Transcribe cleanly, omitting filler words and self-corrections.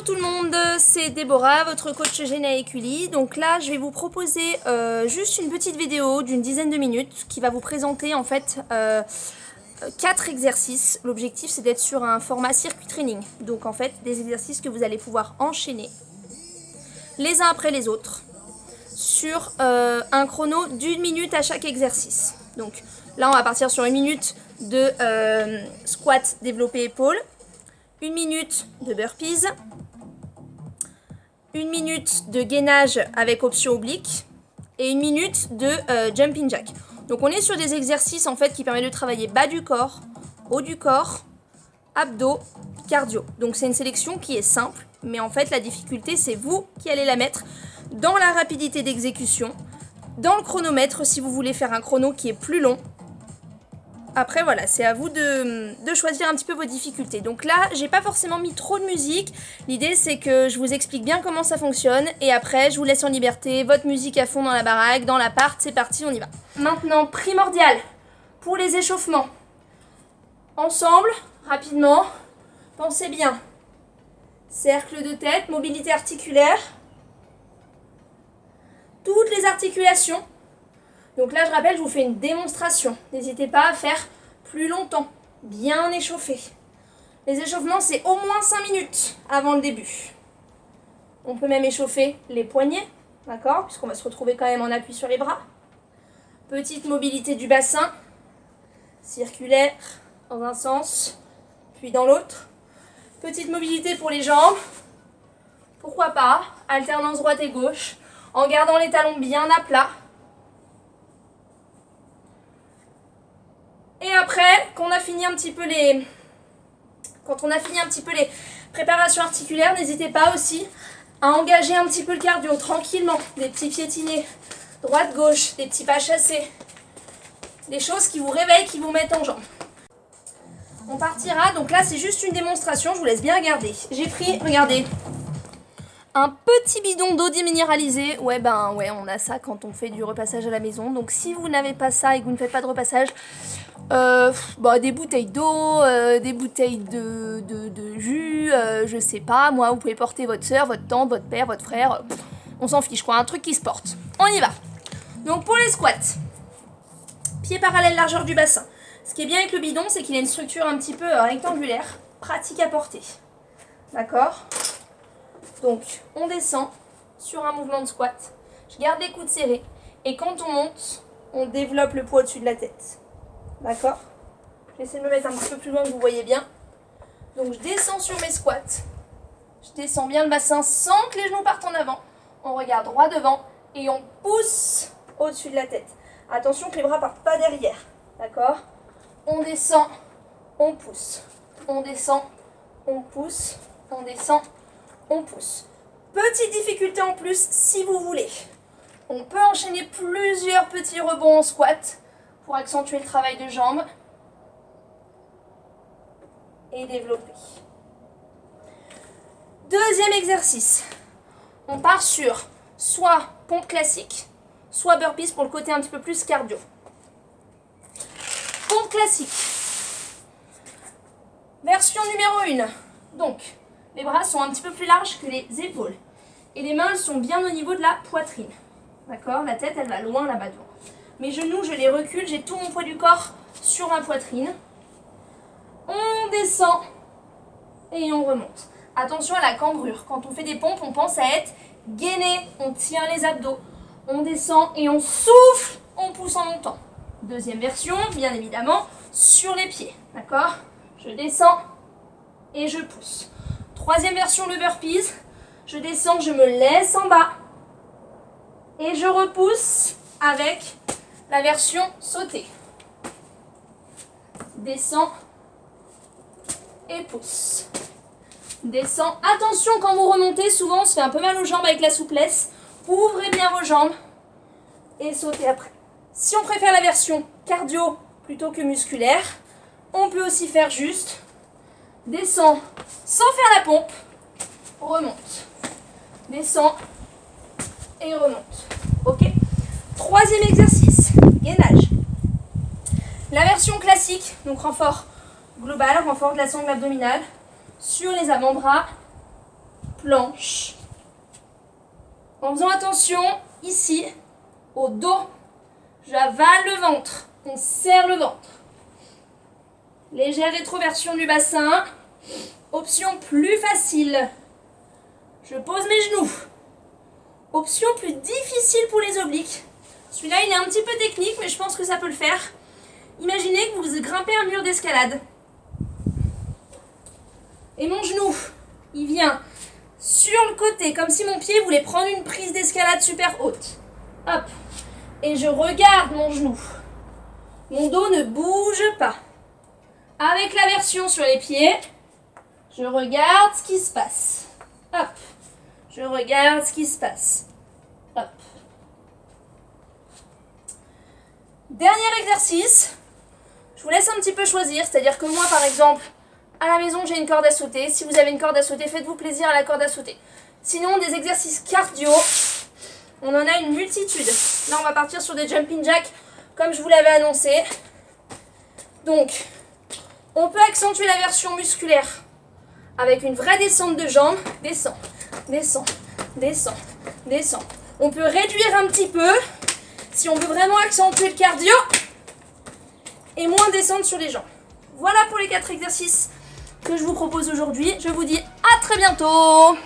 Bonjour tout le monde, c'est Déborah, votre coach Géna Écully. Donc là, je vais vous proposer juste une petite vidéo d'une dizaine de minutes qui va vous présenter en fait 4 exercices. L'objectif, c'est d'être sur un format circuit training. Donc en fait, des exercices que vous allez pouvoir enchaîner les uns après les autres sur un chrono d'1 minute à chaque exercice. Donc là, on va partir sur 1 minute de squat développé épaule. 1 minute de burpees, 1 minute de gainage avec option oblique et 1 minute de jumping jack. Donc on est sur des exercices en fait qui permettent de travailler bas du corps, haut du corps, abdos, cardio. Donc c'est une sélection qui est simple, mais en fait la difficulté c'est vous qui allez la mettre dans la rapidité d'exécution, dans le chronomètre si vous voulez faire un chrono qui est plus long. Après voilà, c'est à vous de choisir un petit peu vos difficultés. Donc là, j'ai pas forcément mis trop de musique. L'idée c'est que je vous explique bien comment ça fonctionne. Et après, je vous laisse en liberté, votre musique à fond dans la baraque, dans l'appart, c'est parti, on y va. Maintenant, primordial, pour les échauffements. Ensemble, rapidement, pensez bien. Cercle de tête, mobilité articulaire. Toutes les articulations. Donc là, je rappelle, je vous fais une démonstration. N'hésitez pas à faire plus longtemps, bien échauffé. Les échauffements, c'est au moins 5 minutes avant le début. On peut même échauffer les poignets, d'accord? Puisqu'on va se retrouver quand même en appui sur les bras. Petite mobilité du bassin, circulaire dans un sens, puis dans l'autre. Petite mobilité pour les jambes. Pourquoi pas, alternance droite et gauche, en gardant les talons bien à plat. Et après, quand on a fini un petit peu les préparations articulaires, n'hésitez pas aussi à engager un petit peu le cardio tranquillement. Des petits piétinés, droite-gauche, des petits pas chassés. Des choses qui vous réveillent, qui vous mettent en jambes. On partira, donc là c'est juste une démonstration, je vous laisse bien regarder. J'ai pris, regardez, un petit bidon d'eau déminéralisée. Ouais, on a ça quand on fait du repassage à la maison. Donc si vous n'avez pas ça et que vous ne faites pas de repassage, des bouteilles d'eau, des bouteilles de jus, je sais pas, moi, vous pouvez porter votre soeur, votre tante, votre père, votre frère, on s'en fiche quoi, un truc qui se porte. On y va. Donc pour les squats, pieds parallèles largeur du bassin. Ce qui est bien avec le bidon, c'est qu'il a une structure un petit peu rectangulaire, pratique à porter. D'accord ? Donc on descend sur un mouvement de squat, je garde les coudes serrés, et quand on monte, on développe le poids au-dessus de la tête. D'accord? Je vais essayer de me mettre un petit peu plus loin que vous voyez bien. Donc je descends sur mes squats. Je descends bien le bassin sans que les genoux partent en avant. On regarde droit devant et on pousse au-dessus de la tête. Attention que les bras ne partent pas derrière. D'accord? On descend, on pousse. On descend, on pousse. On descend, on pousse. Petite difficulté en plus si vous voulez. On peut enchaîner plusieurs petits rebonds en squat pour accentuer le travail de jambes et développer. Deuxième exercice. On part sur soit pompe classique, soit burpees pour le côté un petit peu plus cardio. Pompe classique. Version numéro 1. Donc, les bras sont un petit peu plus larges que les épaules. Et les mains sont bien au niveau de la poitrine. D'accord? La tête, elle va loin là-bas devant. Mes genoux, je les recule, j'ai tout mon poids du corps sur ma poitrine. On descend et on remonte. Attention à la cambrure. Quand on fait des pompes, on pense à être gainé. On tient les abdos. On descend et on souffle, on pousse en montant. Deuxième version, bien évidemment, sur les pieds. D'accord? Je descends et je pousse. Troisième version, le burpees. Je descends, je me laisse en bas. Et je repousse avec la version sautée. Descends et pousse. Descends. Attention quand vous remontez, souvent on se fait un peu mal aux jambes avec la souplesse. Ouvrez bien vos jambes et sautez après. Si on préfère la version cardio plutôt que musculaire, on peut aussi faire juste descends sans faire la pompe, remonte. Descends et remonte. Ok? Troisième exercice, gainage. La version classique, donc renfort global, renfort de la sangle abdominale, sur les avant-bras, planche. En faisant attention ici au dos. J'avale le ventre. On serre le ventre. Légère rétroversion du bassin. Option plus facile. Je pose mes genoux. Option plus difficile pour les obliques. Celui-là, il est un petit peu technique, mais je pense que ça peut le faire. Imaginez que vous grimpez un mur d'escalade. Et mon genou, il vient sur le côté, comme si mon pied voulait prendre une prise d'escalade super haute. Hop. Et je regarde mon genou. Mon dos ne bouge pas. Avec la version sur les pieds, je regarde ce qui se passe. Hop. Je regarde ce qui se passe. Hop. Dernier exercice. Je vous laisse un petit peu choisir. C'est-à-dire que moi, par exemple, à la maison, j'ai une corde à sauter. Si vous avez une corde à sauter, faites-vous plaisir à la corde à sauter. Sinon, des exercices cardio, on en a une multitude. Là, on va partir sur des jumping jacks, comme je vous l'avais annoncé. Donc, on peut accentuer la version musculaire avec une vraie descente de jambes. Descend, descend, descend, descend. On peut réduire un petit peu si on veut vraiment accentuer le cardio et moins descendre sur les jambes. Voilà pour les 4 exercices que je vous propose aujourd'hui. Je vous dis à très bientôt.